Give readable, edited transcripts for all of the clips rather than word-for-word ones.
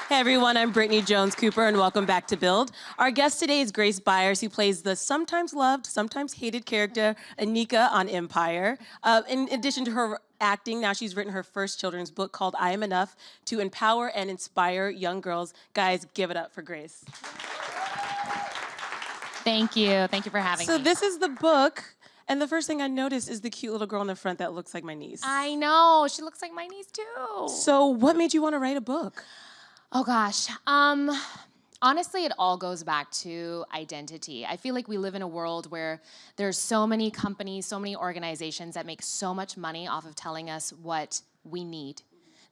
Hey everyone, I'm Brittany Jones-Cooper and welcome back to Build. Our guest today is Grace Byers, who plays the sometimes loved, sometimes hated character Anika on Empire. In addition to her acting, now she's written her first children's book called I Am Enough to empower and inspire young girls. Guys, give it up for Grace. Thank you. Thank you for having me. So this is the book, and the first thing I noticed is the cute little girl in the front that looks like my niece. I know. She looks like my niece too. So what made you want to write a book? Oh gosh. Honestly, it all goes back to identity. I feel like we live in a world where there's so many companies, so many organizations that make so much money off of telling us what we need.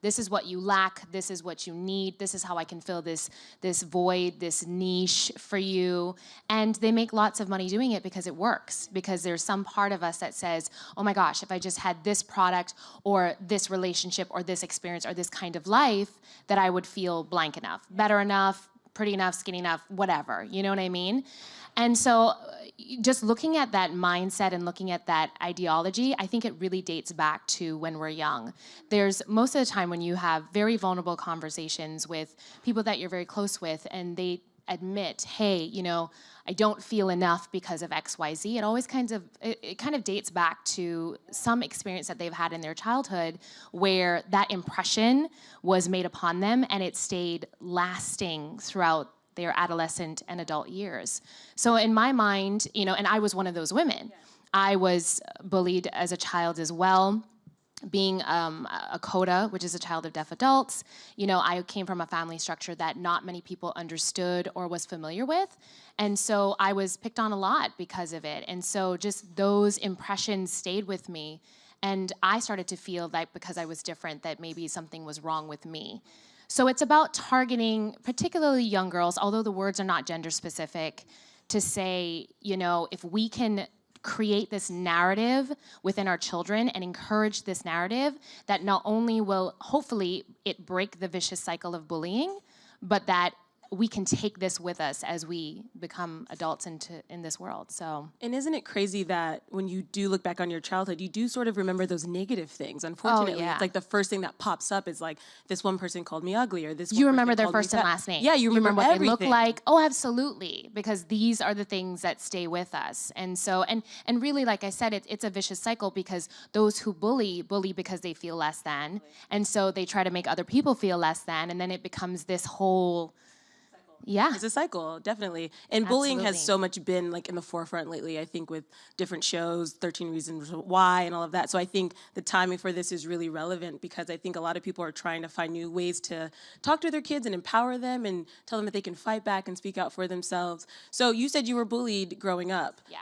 This is what you lack, this is what you need, this is how I can fill this void, this niche for you. And they make lots of money doing it because it works, because there's some part of us that says, oh my gosh, if I just had this product or this relationship or this experience or this kind of life, that I would feel blank enough, better enough, pretty enough, skinny enough, whatever, you know what I mean? And so just looking at that mindset and looking at that ideology, I think it really dates back to when we're young. There's most of the time when you have very vulnerable conversations with people that you're very close with and they admit, hey, you know, I don't feel enough because of X, Y, Z. It always kind of dates back to some experience that they've had in their childhood where that impression was made upon them and it stayed lasting throughout their adolescent and adult years. So in my mind, you know, and I was one of those women. Yeah. I was bullied as a child as well. Being a CODA, which is a child of deaf adults, you know, I came from a family structure that not many people understood or was familiar with. And so I was picked on a lot because of it. And so just those impressions stayed with me. And I started to feel like because I was different, that maybe something was wrong with me. So it's about targeting particularly young girls, although the words are not gender specific, to say, you know, if we can create this narrative within our children and encourage this narrative, that not only will hopefully it break the vicious cycle of bullying, but that we can take this with us as we become adults in this world. So. And isn't it crazy that when you do look back on your childhood, you do sort of remember those negative things? Unfortunately, oh, yeah. It's like the first thing that pops up is like, this one person called me ugly, or this one You remember their first and last name. Yeah, you remember what everything. They look like. Oh, absolutely, because these are the things that stay with us. And so, and really, like I said, it's a vicious cycle because those who bully because they feel less than, and so they try to make other people feel less than, and then it becomes this whole. Yeah. It's a cycle, definitely. And bullying has so much been like in the forefront lately, I think, with different shows, 13 Reasons Why and all of that. So I think the timing for this is really relevant because I think a lot of people are trying to find new ways to talk to their kids and empower them and tell them that they can fight back and speak out for themselves. So you said you were bullied growing up. Yeah.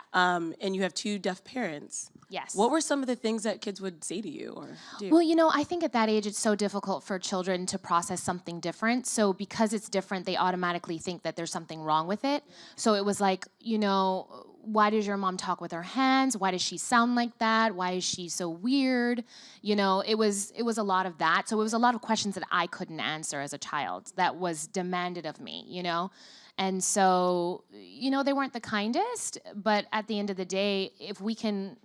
And you have two deaf parents. Yes. What were some of the things that kids would say to you or do? Well, you know, I think at that age it's so difficult for children to process something different. So because it's different, they automatically think that there's something wrong with it. So it was like, you know, why does your mom talk with her hands? Why does she sound like that? Why is she so weird? You know, it was a lot of that. So it was a lot of questions that I couldn't answer as a child that was demanded of me, you know? And so, you know, they weren't the kindest, but at the end of the day, if we can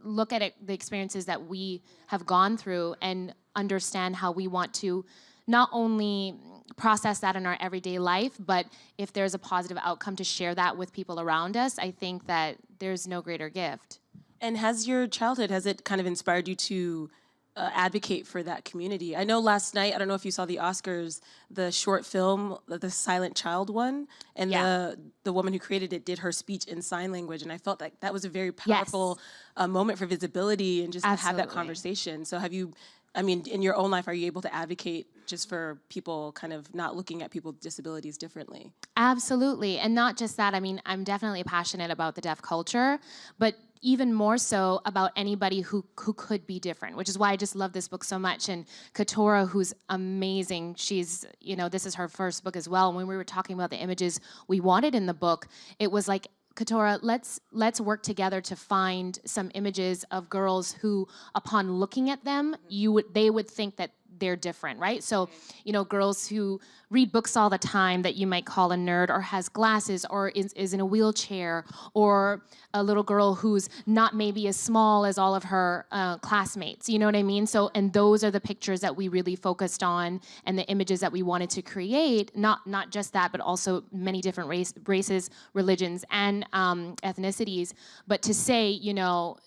look at the experiences that we have gone through and understand how we want to not only process that in our everyday life, but if there's a positive outcome to share that with people around us, I think that there's no greater gift. And has your childhood, has it kind of inspired you to advocate for that community? I know last night, I don't know if you saw the Oscars, the short film, the Silent Child one, and yeah. the woman who created it did her speech in sign language, and I felt like that was a very powerful moment for visibility and just to have that conversation. So have you, I mean, in your own life, are you able to advocate just for people kind of not looking at people with disabilities differently? Absolutely, and not just that. I mean, I'm definitely passionate about the deaf culture, but even more so about anybody who could be different, which is why I just love this book so much. And Keturah, who's amazing, she's, you know, this is her first book as well. When we were talking about the images we wanted in the book, it was like, Keturah, let's work together to find some images of girls who, upon looking at them, they would think that they're different, right? So, you know, girls who read books all the time that you might call a nerd, or has glasses, or is in a wheelchair, or a little girl who's not maybe as small as all of her classmates, you know what I mean? So, and those are the pictures that we really focused on, and the images that we wanted to create, not just that, but also many different races, religions, and ethnicities, but to say, you know,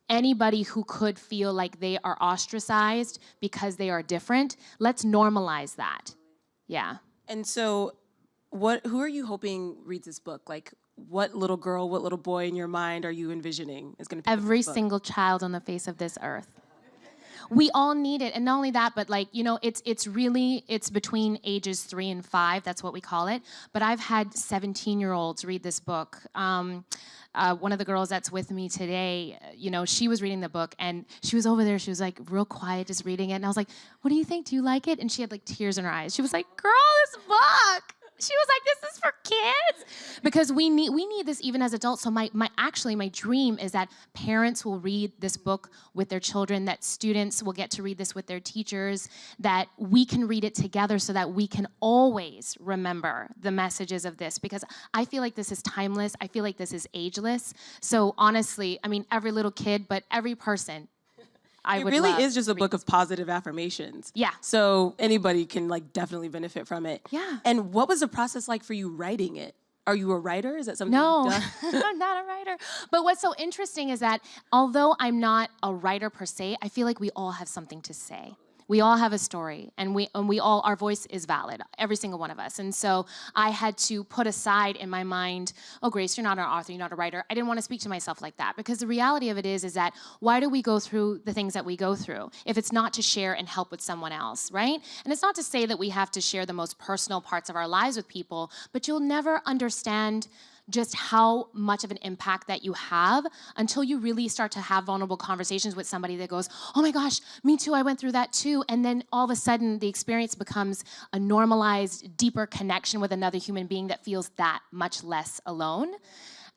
anybody who could feel like they are ostracized because they are different, let's normalize that. Yeah. And so who are you hoping reads this book? Like, what little girl, what little boy in your mind are you envisioning is going to pick up Every this book? single child on the face of this earth. We all need it, and not only that, but like, you know, it's really between ages 3 and 5. That's what we call it. But I've had 17-year-olds read this book. One of the girls that's with me today, you know, she was reading the book, and she was over there. She was like real quiet, just reading it, and I was like, "What do you think? Do you like it?" And she had like tears in her eyes. She was like, "Girl, this book." She was like, "This is for kids," because we need this even as adults. So my dream is that parents will read this book with their children, that students will get to read this with their teachers, that we can read it together so that we can always remember the messages of this, because I feel like this is timeless. I feel like this is ageless. So honestly, I mean, every little kid, but every person, it really is just a book of positive affirmations. Yeah. So anybody can like definitely benefit from it. Yeah. And what was the process like for you writing it? Are you a writer? Is that something No, you've done? I'm not a writer. But what's so interesting is that although I'm not a writer per se, I feel like we all have something to say. We all have a story, and we all, our voice is valid, every single one of us. And so I had to put aside in my mind, oh, Grace, you're not an author, you're not a writer. I didn't want to speak to myself like that, because the reality of it is that why do we go through the things that we go through if it's not to share and help with someone else, right? And it's not to say that we have to share the most personal parts of our lives with people, but you'll never understand just how much of an impact that you have until you really start to have vulnerable conversations with somebody that goes, oh my gosh, me too, I went through that too. And then all of a sudden the experience becomes a normalized, deeper connection with another human being that feels that much less alone.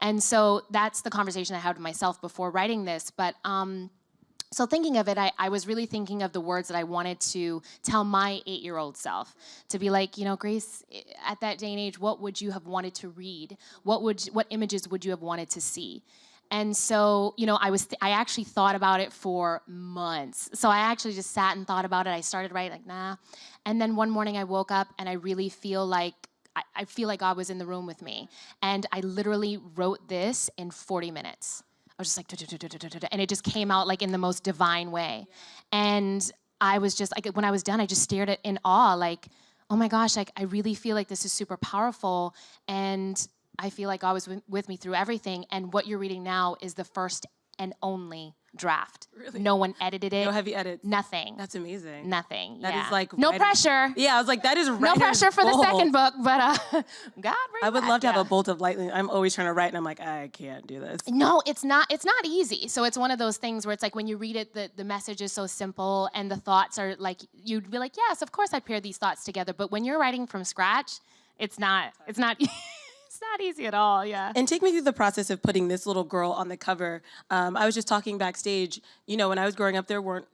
And so that's the conversation I had with myself before writing this. But so thinking of it, I was really thinking of the words that I wanted to tell my 8-year-old self, to be like, you know, Grace, at that day and age, what would you have wanted to read? What images would you have wanted to see? And so, you know, I actually thought about it for months. So I actually just sat and thought about it. I started writing, like, nah. And then one morning I woke up and I really feel like, I feel like God was in the room with me. And I literally wrote this in 40 minutes. I was just like, and it just came out like in the most divine way. And I was just like, when I was done, I just stared at in awe, like, oh my gosh, like I really feel like this is super powerful. And I feel like God was with me through everything. And what you're reading now is the first and only draft. Really? No one edited it. No heavy edits. Nothing. That's amazing. Nothing. That yeah. is like no writer's- pressure. Yeah, I was like, that is No pressure for the second book, but God. I would love to have a bolt of lightning. I'm always trying to write, and I'm like, I can't do this. No, it's not easy. So it's one of those things where it's like when you read it, the message is so simple, and the thoughts are like, you'd be like, yes, of course I'd pair these thoughts together. But when you're writing from scratch, it's not it's not easy at all, yeah. And take me through the process of putting this little girl on the cover. I was just talking backstage, you know, when I was growing up, there were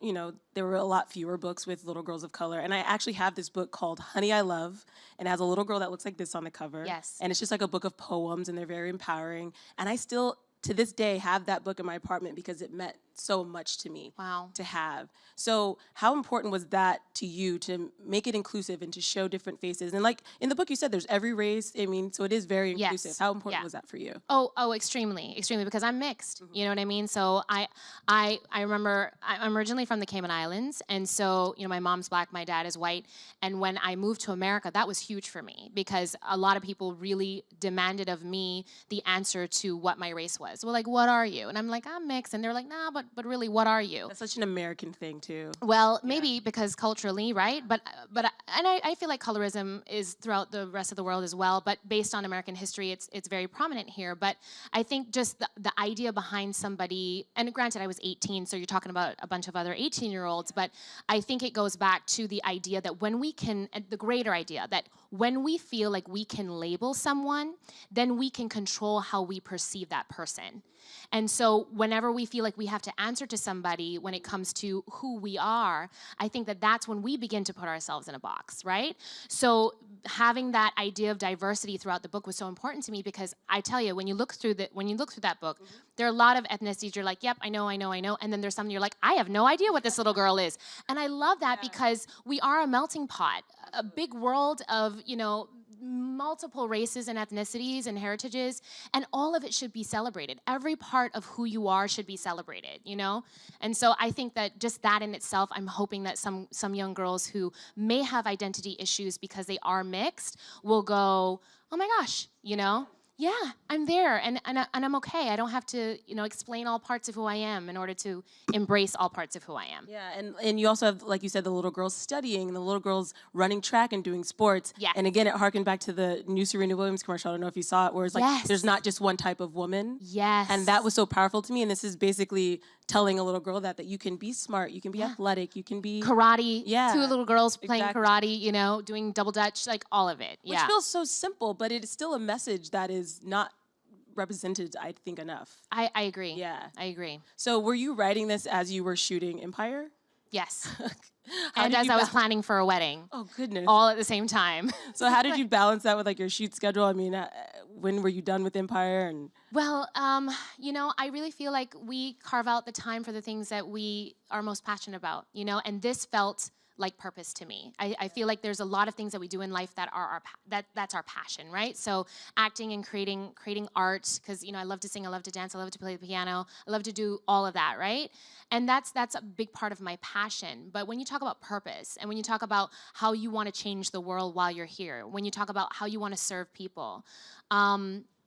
a lot fewer books with little girls of color. And I actually have this book called Honey, I Love, and it has a little girl that looks like this on the cover. Yes. And it's just like a book of poems, and they're very empowering. And I still, to this day, have that book in my apartment because it meant so much to me. Wow. To have. So how important was that to you to make it inclusive and to show different faces? And like in the book you said there's every race. I mean, so it is very inclusive. Yes. How important was that for you? Oh, extremely, because I'm mixed. You know what I mean? So I remember I'm originally from the Cayman Islands, and so, you know, my mom's Black, my dad is white, and when I moved to America, that was huge for me because a lot of people really demanded of me the answer to what my race was. Well, like, what are you? And I'm like, I'm mixed, and they're like, nah, but really, what are you? That's such an American thing too. Well, maybe because culturally, right? But I feel like colorism is throughout the rest of the world as well. But based on American history, it's very prominent here. But I think just the idea behind somebody, and granted, I was 18, so you're talking about a bunch of other 18-year-olds. But I think it goes back to the idea that when we can, the greater idea that when we feel like we can label someone, then we can control how we perceive that person. And so whenever we feel like we have to answer to somebody when it comes to who we are, I think that that's when we begin to put ourselves in a box, right? So having that idea of diversity throughout the book was so important to me, because I tell you, when you look through that book, there are a lot of ethnicities you're like, yep, I know. And then there's some you're like, I have no idea what this little girl is. And I love that because we are a melting pot, a big world of, multiple races and ethnicities and heritages, and all of it should be celebrated. Every part of who you are should be celebrated, And so I think that just that in itself, I'm hoping that some young girls who may have identity issues because they are mixed will go, oh my gosh, yeah, I'm there, and I'm okay. I don't have to, explain all parts of who I am in order to embrace all parts of who I am. Yeah, and you also have, like you said, the little girls studying, and the little girls running track and doing sports. Yes. And again, it harkened back to the new Serena Williams commercial. I don't know if you saw it, where it's like, Yes. there's not just one type of woman. Yes. And that was so powerful to me, and this is basically telling a little girl that you can be smart, you can be athletic, you can be... Karate, Yeah. 2 little girls playing Exactly. karate, doing double dutch, like all of it. Which feels so simple, but it is still a message that is not represented, I think, enough. I agree. Yeah. I agree. So were you writing this as you were shooting Empire? Yes. How And did as you I was balance- planning for a wedding. Oh, goodness. All at the same time. So how did you balance that with like your shoot schedule? I mean, when were you done with Empire? And Well, I really feel like we carve out the time for the things that we are most passionate about, and this felt like purpose to me. I feel like there's a lot of things that we do in life that are that's our passion, right? So acting and creating art, because I love to sing, I love to dance, I love to play the piano, I love to do all of that, right? And that's a big part of my passion. But when you talk about purpose, and when you talk about how you want to change the world while you're here, when you talk about how you want to serve people,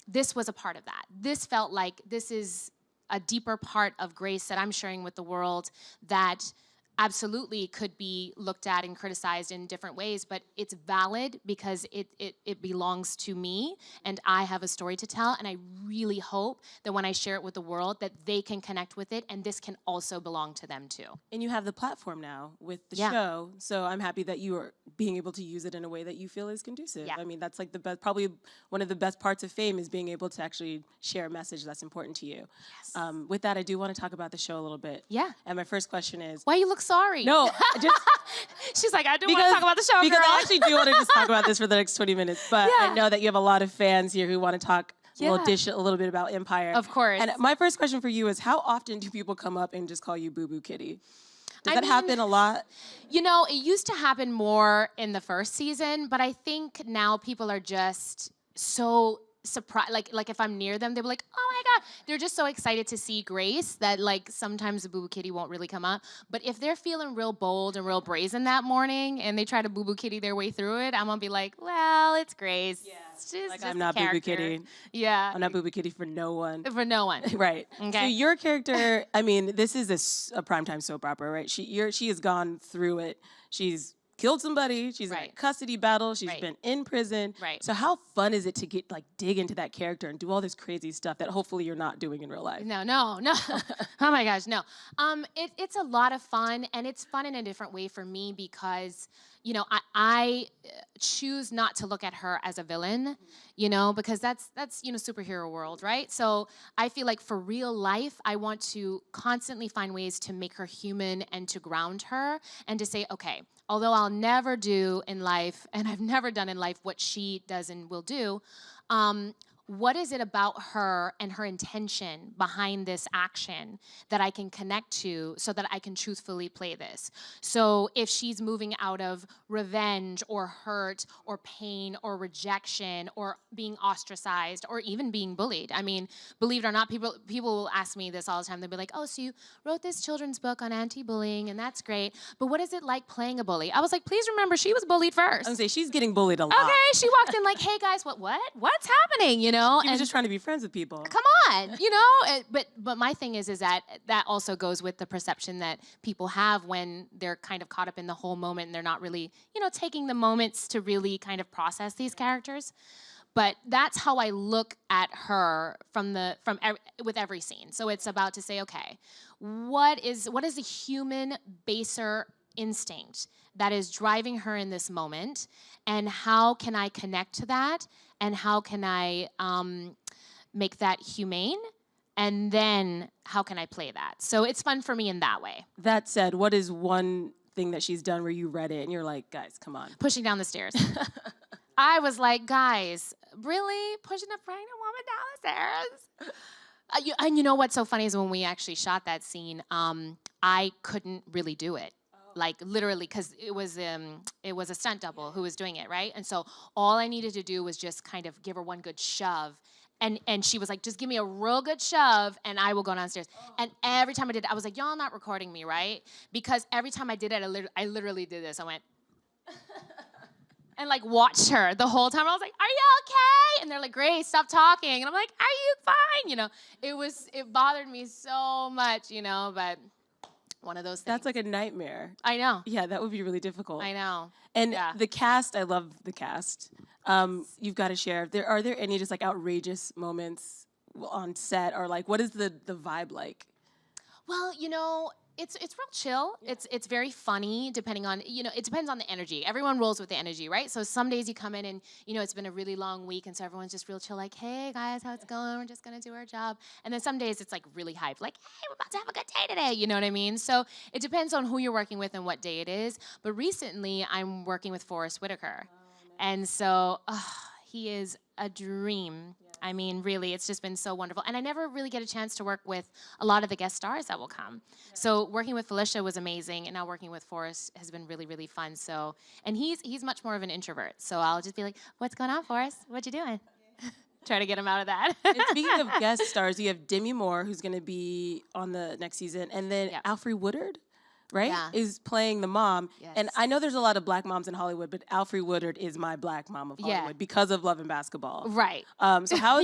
this was a part of that. This felt like this is a deeper part of Grace that I'm sharing with the world that absolutely could be looked at and criticized in different ways, but it's valid because it belongs to me, and I have a story to tell, and I really hope that when I share it with the world that they can connect with it, and this can also belong to them too. you have the platform now with the Yeah. show, so I'm happy that you are being able to use it in a way that you feel is conducive. Yeah. I mean, that's like the best, probably one of the best parts of fame is being able to actually share a message that's important to you. Yes. With that, I do want to talk about the show a little bit. Yeah. And my first question is, Why you look sorry? no, just She's like, I do want to talk about the show, because girl. I actually do want to just talk about this for the next 20 minutes, but Yeah. I know that you have a lot of fans here who want to talk a Yeah. little bit about Empire. Of course. And my first question for you is, how often do people come up and just call you Boo Boo Kitty? Does I that mean, happen a lot? It used to happen more in the first season, but I think now people are just so surprised. Like if I'm near them, they'll be like, oh my God. They're just so excited to see Grace that like sometimes the Boo Boo Kitty won't really come up. But if they're feeling real bold and real brazen that morning and they try to Boo Boo Kitty their way through it, I'm gonna be like, well, it's Grace. Yeah. She's Like, just I'm not a Boo Boo character. Kitty. Yeah. I'm not Boo Boo Kitty for no one. For no one. Right. Okay. So your character, I mean, this is a primetime soap opera, right? She has gone through it. She's killed somebody. She's in a Right. custody battle. She's Right. been in prison. Right. So how fun is it to dig into that character and do all this crazy stuff that hopefully you're not doing in real life? No. Oh my gosh, no. It's a lot of fun, and it's fun in a different way for me because, I choose not to look at her as a villain, because that's superhero world, right? So I feel like for real life, I want to constantly find ways to make her human and to ground her and to say, okay, although I'll never do in life, and I've never done in life what she does and will do, what is it about her and her intention behind this action that I can connect to so that I can truthfully play this? So if she's moving out of revenge or hurt or pain or rejection or being ostracized or even being bullied. I mean, believe it or not, people will ask me this all the time. They'll be like, oh, so you wrote this children's book on anti-bullying, and that's great, but what is it like playing a bully? I was like, please remember, she was bullied first. I was gonna say, she's getting bullied a lot. Okay, she walked in like, hey guys, what's happening, She was and just trying to be friends with people. come on, but my thing is that also goes with the perception that people have when they're kind of caught up in the whole moment and they're not really, taking the moments to really kind of process these characters. But that's how I look at her with every scene. So it's about to say, okay, what is a human baser instinct that is driving her in this moment, and how can I connect to that, and how can I make that humane, and then how can I play that? So it's fun for me in that way. That said, what is one thing that she's done where you read it and you're like, guys, come on? Pushing down the stairs. I was like, guys, really? Pushing a pregnant woman down the stairs? And you know what's so funny is when we actually shot that scene, I couldn't really do it. Like literally, because it was a stunt double who was doing it, right? And so all I needed to do was just kind of give her one good shove. And she was like, just give me a real good shove and I will go downstairs. And every time I did it, I was like, y'all not recording me, right? Because every time I did it, I literally did this. I went, and like watched her the whole time. I was like, are you okay? And they're like, Grace, stop talking. And I'm like, are you fine? You know, it bothered me so much, you know, but one of those things. That's like a nightmare. I know. Yeah, that would be really difficult. I know. And the cast, I love the cast. You've got to share. Are there any just like outrageous moments on set, or like what is the vibe like? Well, you know, it's real chill. Yeah. It's very funny, depending on, you know, it depends on the energy. Everyone rolls with the energy, right? So some days you come in and, you know, it's been a really long week, and so everyone's just real chill, like, hey, guys, how's it going? We're just going to do our job. And then some days it's like really hyped, like, hey, we're about to have a good day today. You know what I mean? So it depends on who you're working with and what day it is. But recently I'm working with Alfre Woodard. And so he is a dream. Yeah. I mean, really, it's just been so wonderful. And I never really get a chance to work with a lot of the guest stars that will come. Yeah. So working with Felicia was amazing, and now working with Forrest has been really, really fun. So, and he's much more of an introvert. So I'll just be like, what's going on, Forrest? What you doing? Try to get him out of that. And speaking of guest stars, you have Demi Moore, who's going to be on the next season, and then Alfre Woodard, right, is playing the mom. Yes. And I know there's a lot of black moms in Hollywood, but Alfre Woodard is my black mom of Hollywood because of Love and Basketball. Right. So how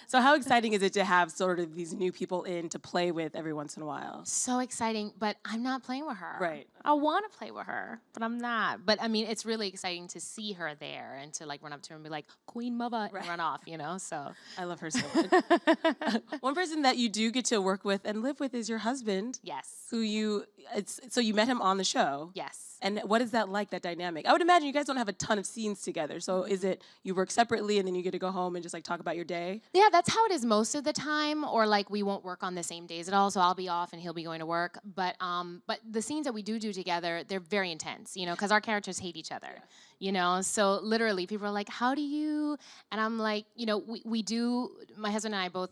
So how exciting is it to have sort of these new people in to play with every once in a while? So exciting, but I'm not playing with her. Right. I want to play with her, but I'm not. But I mean, it's really exciting to see her there and to like run up to her and be like, Queen Mother, and run off, you know? So I love her so much. One person that you do get to work with and live with is your husband. Yes. Who so you met him on the show. Yes. And what is that like, that dynamic? I would imagine you guys don't have a ton of scenes together. So is it you work separately and then you get to go home and just like talk about your day? Yeah, that's how it is most of the time. Or like we won't work on the same days at all. So I'll be off and he'll be going to work. But the scenes that we do together, they're very intense, you know, because our characters hate each other. Yeah. You know, so literally people are like, how do you? And I'm like, you know, we do, my husband and I both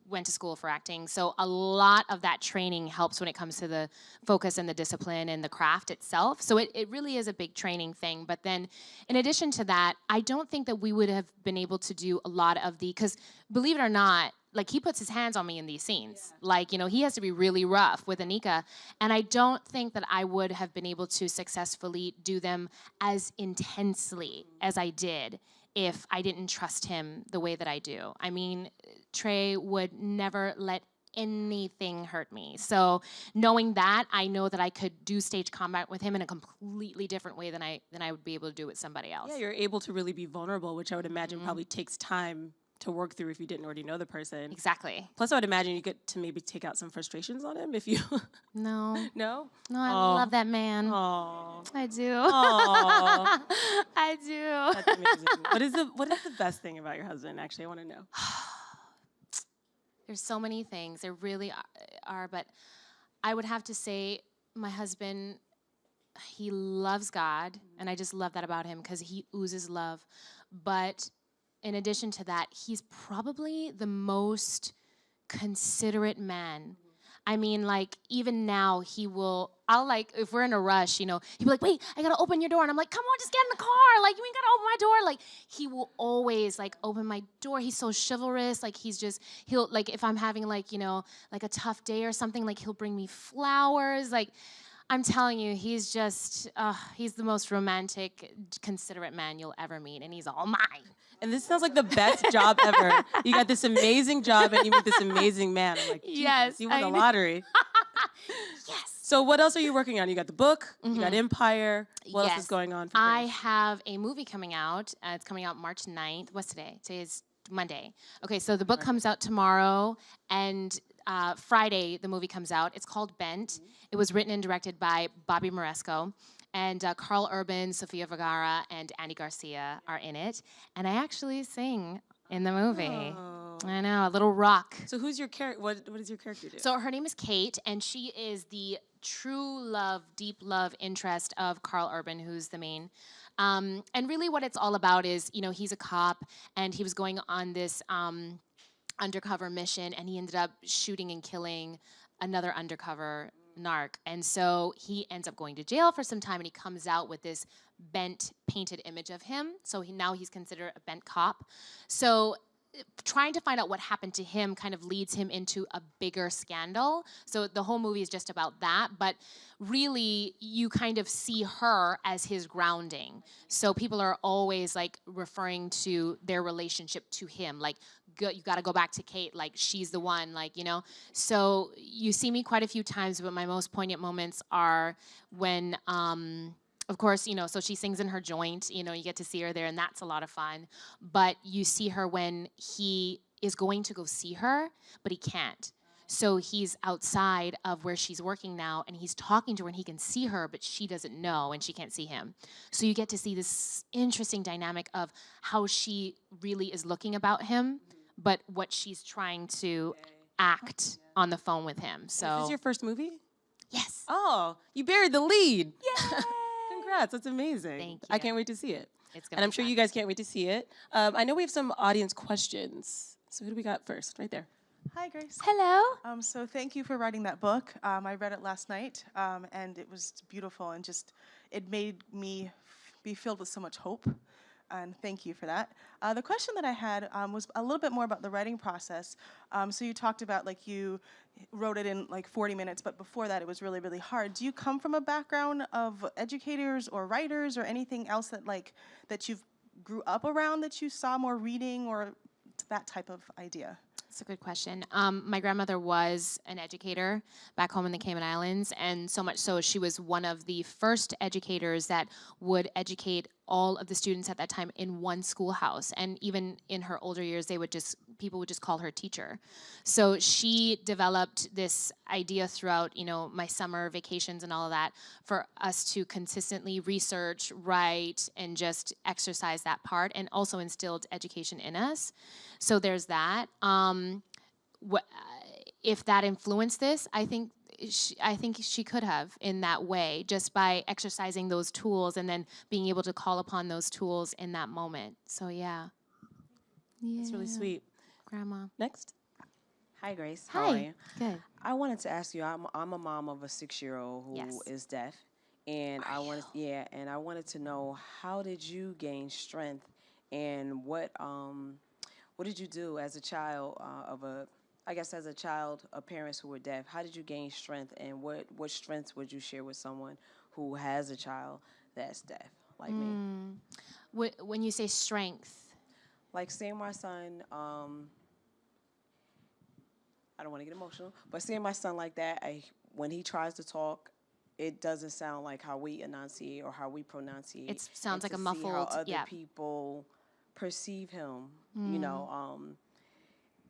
went to school for acting, so a lot of that training helps when it comes to the focus and the discipline and the craft itself. So it really is a big training thing. But then in addition to that, I don't think that we would have been able to do a lot of because believe it or not, like he puts his hands on me in these scenes. Yeah. Like, you know, he has to be really rough with Anika. And I don't think that I would have been able to successfully do them as intensely as I did if I didn't trust him the way that I do. I mean, Trey would never let anything hurt me. So knowing that, I know that I could do stage combat with him in a completely different way than I would be able to do with somebody else. Yeah, you're able to really be vulnerable, which I would imagine probably takes time to work through if you didn't already know the person. Exactly. Plus, I would imagine you get to maybe take out some frustrations on him if you... No. No? No, I love that man. Oh. I do. Oh. I do. That's amazing. What is the best thing about your husband, actually? I want to know. There's so many things. There really are, but I would have to say my husband, he loves God, and I just love that about him because he oozes love. But in addition to that, he's probably the most considerate man. I mean, like, even now, I'll like, if we're in a rush, you know, he'll be like, wait, I gotta open your door. And I'm like, come on, just get in the car. Like, you ain't gotta open my door. Like, he will always, like, open my door. He's so chivalrous. Like, he'll, like, if I'm having, like, you know, like a tough day or something, like, he'll bring me flowers. Like, I'm telling you, he's just, he's the most romantic, considerate man you'll ever meet. And he's all mine. And this sounds like the best job ever. You got this amazing job and you meet this amazing man. I'm like, yes, you won the lottery. Yes. So what else are you working on? You got the book, you got Empire. What else is going on for I Grace? have a movie coming out. It's coming out March 9th. What's today? Today is Monday. Okay, so the book comes out tomorrow, and Friday the movie comes out. It's called Bent. It was written and directed by Bobby Moresco. And Carl Urban, Sofia Vergara, and Andy Garcia are in it. And I actually sing in the movie. Oh. I know, a little rock. So who's your character? What does your character do? So her name is Kate, and she is the true love, deep love interest of Carl Urban, who's the main. And really what it's all about is, you know, he's a cop, and he was going on this undercover mission, and he ended up shooting and killing another undercover narc. And so he ends up going to jail for some time, and he comes out with this bent, painted image of him. So now he's considered a bent cop. So trying to find out what happened to him kind of leads him into a bigger scandal. So the whole movie is just about that, but really you kind of see her as his grounding. So people are always like referring to their relationship to him, like you got to go back to Kate, like she's the one, like, you know. So you see me quite a few times, but my most poignant moments are when of course, you know, so she sings in her joint, you know, you get to see her there, and that's a lot of fun. But you see her when he is going to go see her, but he can't. So he's outside of where she's working now, and he's talking to her, and he can see her, but she doesn't know, and she can't see him. So you get to see this interesting dynamic of how she really is looking about him, but what she's trying to act on the phone with him. So Is this your first movie? Yes. Oh, you buried the lead. Yay! Congrats, that's amazing. Thank you. I can't wait to see it. It's And I'm sure you guys can't wait to see it. I know we have some audience questions. So who do we got first? Right there. Hi, Grace. Hello. So thank you for writing that book. I read it last night, and it was beautiful, and just it made me be filled with so much hope. And thank you for that. The question that I had was a little bit more about the writing process. So you talked about like you wrote it in like 40 minutes, but before that it was really, really hard. Do you come from a background of educators or writers or anything else that you've grew up around that you saw more reading or that type of idea? That's a good question. My grandmother was an educator back home in the Cayman Islands, and so much so she was one of the first educators that would educate all of the students at that time in one schoolhouse. And even in her older years, people would just call her teacher. So she developed this idea throughout, you know, my summer vacations and all of that, for us to consistently research, write, and just exercise that part, and also instilled education in us. So there's that. If that influenced this, I think she could have in that way, just by exercising those tools and then being able to call upon those tools in that moment. So yeah. That's really sweet. Grandma. Next. Hi, Grace. Hi. How are you? Good. I wanted to ask you. I'm a mom of a 6-year-old who is deaf, and I wanted to know, how did you gain strength, and what did you do as a child as a child of parents who were deaf? How did you gain strength, and what strengths would you share with someone who has a child that's deaf, like me? When you say strength, like seeing my son, I don't want to get emotional, but seeing my son like that, when he tries to talk, it doesn't sound like how we enunciate or how we pronunciate. It sounds like a see muffled, how other people perceive him, you know.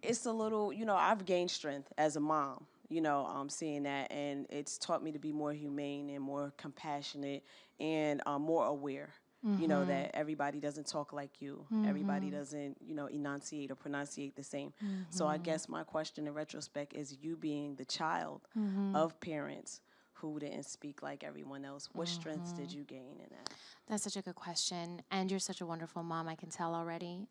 It's a little, you know, I've gained strength as a mom, you know, seeing that, and it's taught me to be more humane and more compassionate and more aware, you know, that everybody doesn't talk like you. Everybody doesn't, you know, enunciate or pronunciate the same. So I guess my question in retrospect is, you being the child of parents who didn't speak like everyone else, what strengths did you gain in that? That's such a good question, and you're such a wonderful mom, I can tell already.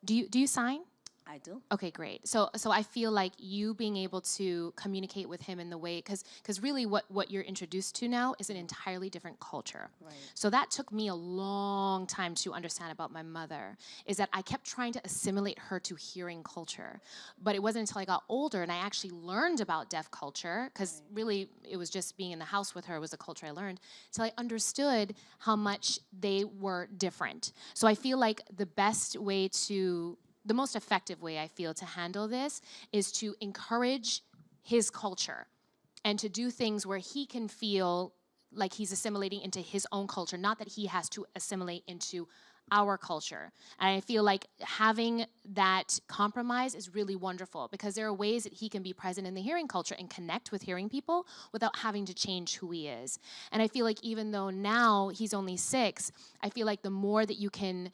Do you sign? I do. Okay, great. So I feel like you being able to communicate with him in the way, because really what you're introduced to now is an entirely different culture. Right. So that took me a long time to understand about my mother, is that I kept trying to assimilate her to hearing culture. But it wasn't until I got older and I actually learned about deaf culture, because really it was just being in the house with her was the culture I learned, till I understood how much they were different. So I feel like the most effective way I feel to handle this is to encourage his culture and to do things where he can feel like he's assimilating into his own culture, not that he has to assimilate into our culture. And I feel like having that compromise is really wonderful because there are ways that he can be present in the hearing culture and connect with hearing people without having to change who he is. And I feel like even though now he's only 6, I feel like the more that you can,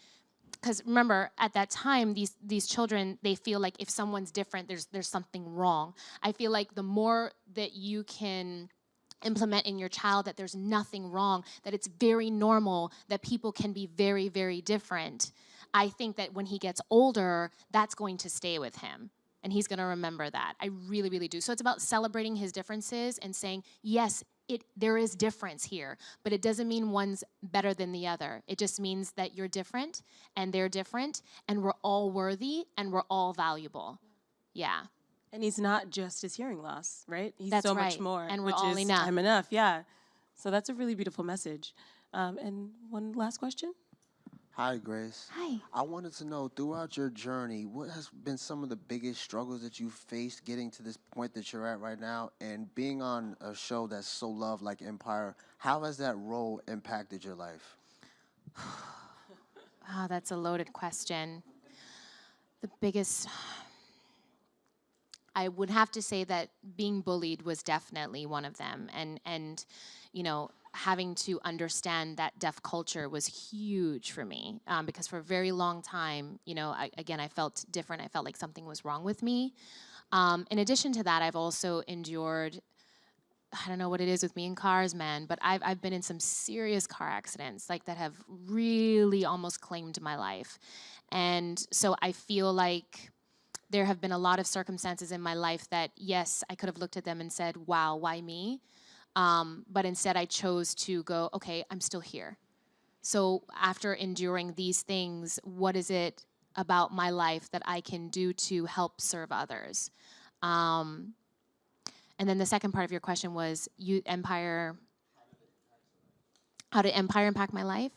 because remember, at that time, these children, they feel like if someone's different, there's something wrong. I feel like the more that you can implement in your child that there's nothing wrong, that it's very normal, that people can be very, very different, I think that when he gets older, that's going to stay with him. And he's going to remember that. I really, really do. So it's about celebrating his differences and saying, yes, there is difference here, but it doesn't mean one's better than the other. It just means that you're different and they're different and we're all worthy and we're all valuable. Yeah. And he's not just his hearing loss, right? He's That's so right. much more. And we're which all is enough. I'm enough, yeah. So that's a really beautiful message. And one last question. Hi, Grace. Hi. I wanted to know, throughout your journey, what has been some of the biggest struggles that you faced getting to this point that you're at right now? And being on a show that's so loved like Empire, how has that role impacted your life? Oh, that's a loaded question. The biggest... I would have to say that being bullied was definitely one of them. And you know, having to understand that deaf culture was huge for me because for a very long time, you know, I felt different. I felt like something was wrong with me. In addition to that, I've also endured, I don't know what it is with me in cars, man, but I've been in some serious car accidents like that have really almost claimed my life. And so I feel like there have been a lot of circumstances in my life that, yes, I could have looked at them and said, wow, why me? But instead I chose to go, okay, I'm still here. So after enduring these things, what is it about my life that I can do to help serve others? And then the second part of your question was, how did Empire impact my life?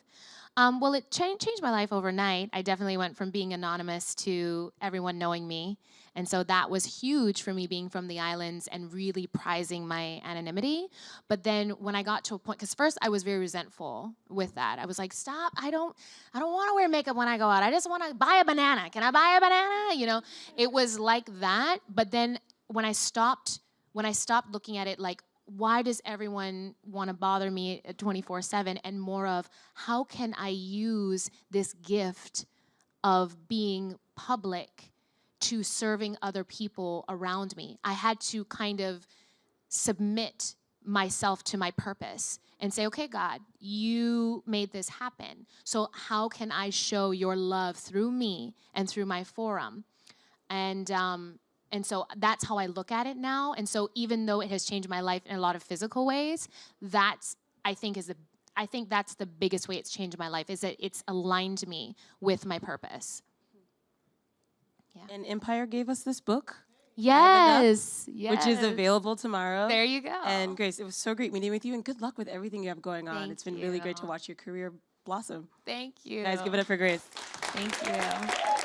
Well, it changed my life overnight. I definitely went from being anonymous to everyone knowing me. And so that was huge for me being from the islands and really prizing my anonymity. But then when I got to a point, because first I was very resentful with that. I was like, stop, I don't want to wear makeup when I go out. I just want to buy a banana. Can I buy a banana? You know, it was like that. But then when I stopped looking at it like, why does everyone want to bother me 24/7, and more of how can I use this gift of being public to serving other people around me? I had to kind of submit myself to my purpose and say, okay, God, you made this happen. So how can I show your love through me and through my forum? And so that's how I look at it now. And so even though it has changed my life in a lot of physical ways, I think that's the biggest way it's changed my life, is that it's aligned me with my purpose. Yeah. And Empire gave us this book. Yes. Which is available tomorrow. There you go. And Grace, it was so great meeting with you, and good luck with everything you have going on. It's been really great to you. watch your career blossom. Thank you. Guys, give it up for Grace. Thank you.